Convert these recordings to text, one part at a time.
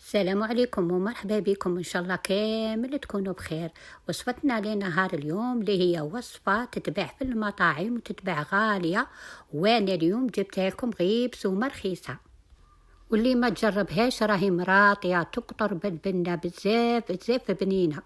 السلام عليكم ومرحبا بكم، إن شاء الله كامل تكونوا بخير. وصفتنا لنهار اليوم اللي هي وصفة تتباع في المطاعم وتتباع غالية، وأنا اليوم جبتها لكم غير بسومة رخيصة، واللي ما تجربهاش راهي مراطية تقطر بالبنة بزاف بزاف بنينة.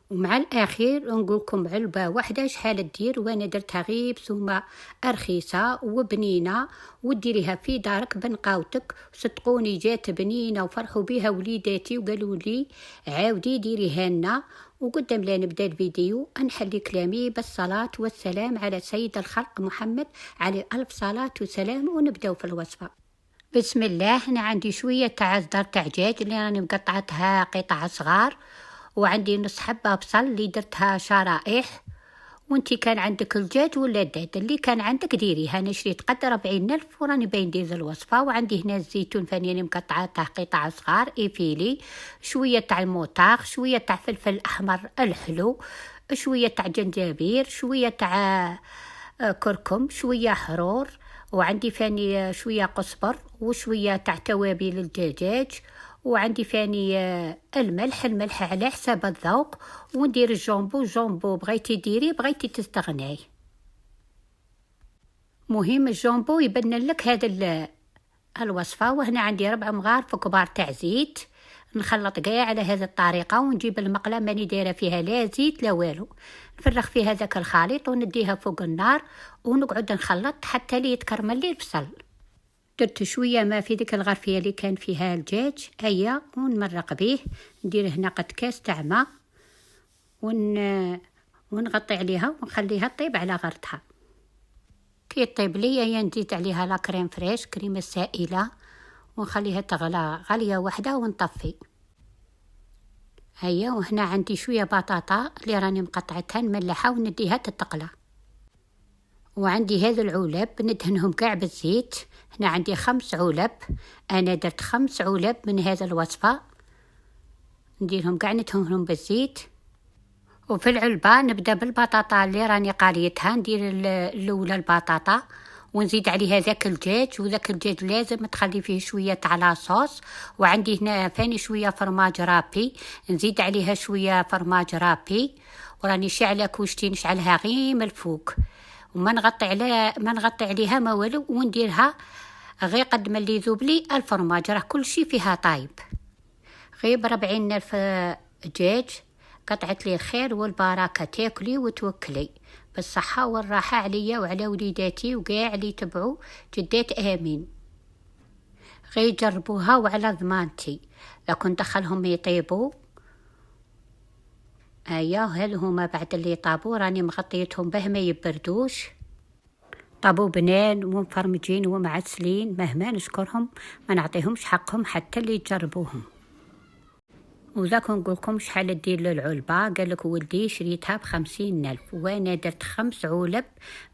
ومع الأخير نقولكم علبة واحدة شحال تدير، وأنا درتها غير بسومة رخيصة وبنينة، وديريها في دارك بنقاوتك. صدقوني جات بنينة وفرحوا بها وليداتي وقالوا لي عاودي ديريها لنا. وقدام لا نبدا الفيديو نحلي كلامي بالصلاة والسلام على سيد الخلق محمد عليه ألف صلاة وسلام، ونبداو في الوصفة. بسم الله. هنا عندي شوية تاع زدر تاع دجاج اللي راني مقطعتها قطع صغار، وعندي نص حبة بصل اللي درتها شرائح. وانتي كان عندك الدجاج ولا الدجاج اللي كان عندك ديريها. انا شريت قد 40,000 وراني باين ندير الوصفة. وعندي هنا الزيتون فاني مقطعته قطع صغار إفيلي، شوية تاع الموطاغ، شوية تاع فلفل أحمر الحلو، شوية تاع جنجبير، شوية تاع كركم، شوية حرور. وعندي فاني شوية قزبر وشوية تاع توابل الدجاج. وعندي فاني الملح على حسب الذوق. وندير الجامبو بغيتي ديري بغيتي تستغناي. مهم الجامبو يبنن لك هذا الوصفة. وهنا عندي 4 مغارف كبار تاع زيت، نخلط قاع على هذه الطريقة. ونجيب المقلة ماني دايره فيها لا زيت لا والو، نفرغ فيها ذاك الخليط ونديها فوق النار ونقعد نخلط حتى لي يتكرمل لي البصل. درت شويه ما في ديك الغرفيه اللي كان فيها الدجاج هيا ونمرق به. ندير هنا قد كاس تاع ماء ونغطي عليها ونخليها طيب على غرتها. كي طيب لي نزيد عليها لا كريم فريش، كريمه سائله، ونخليها تغلى غليه واحده ونطفي. هيا وهنا عندي شويه بطاطا اللي راني مقطعتها نملحها ونديها تتقلى. وعندي هذا العلب ندهنهم كاع بالزيت. هنا عندي 5 علب، انا درت 5 علب من هذا الوصفه، نديرهم كاع ندهنهم بالزيت. وفي العلبه نبدا بالبطاطا اللي راني قاليتها. ندير الاولى البطاطا ونزيد عليها ذاك الدجاج، وذاك الدجاج لازم تخلي فيه شويه تاع لاصوص. وعندي هنا فاني شويه فرماج رابي، نزيد عليها شويه فرماج رابي. وراني شاعله كوشتي نشعلها غير من الفوق، وما نغطي عليها ما والو، ونديرها غير قد ما اللي يذوب لي الفرماج. راه كل شيء فيها طايب. غير ب40,000 دجاج قطعت لي الخير والبركه، تاكلي وتوكلي بالصحه والراحه عليا وعلى وليداتي وكاع اللي يتبعوا جدات امين. غير جربوها وعلى ضمانتي لكن دخلهم يطيبوا. هل هما بعد اللي طابوا راني مغطيتهم به ما يبردوش. طابوا بنان ومفرمجين ومعسلين، مهما نشكرهم ما نعطيهمش حقهم حتى اللي يجربوهم. وذاك نقولكم شحال دير للعلبة. قالك ولدي شريتها ب50,000 وانا درت 5 علب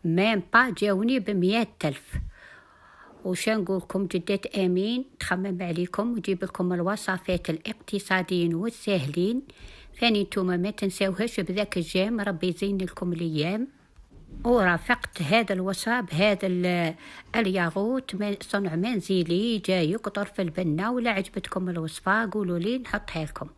ميم با جاوني ب100,000. وش نقولكم جدات امين تخمم عليكم وجيب لكم الوصفات الاقتصاديين والساهلين. ثاني نتوما ما تنساوهاش بذاك الجام، ربي يزين لكم الايام. ورافقت هذا الوصفه بهذا الياغوت صنع منزلي جاي يقطر في البنه. ولا عجبتكم الوصفه قولوا لي نحطها لكم.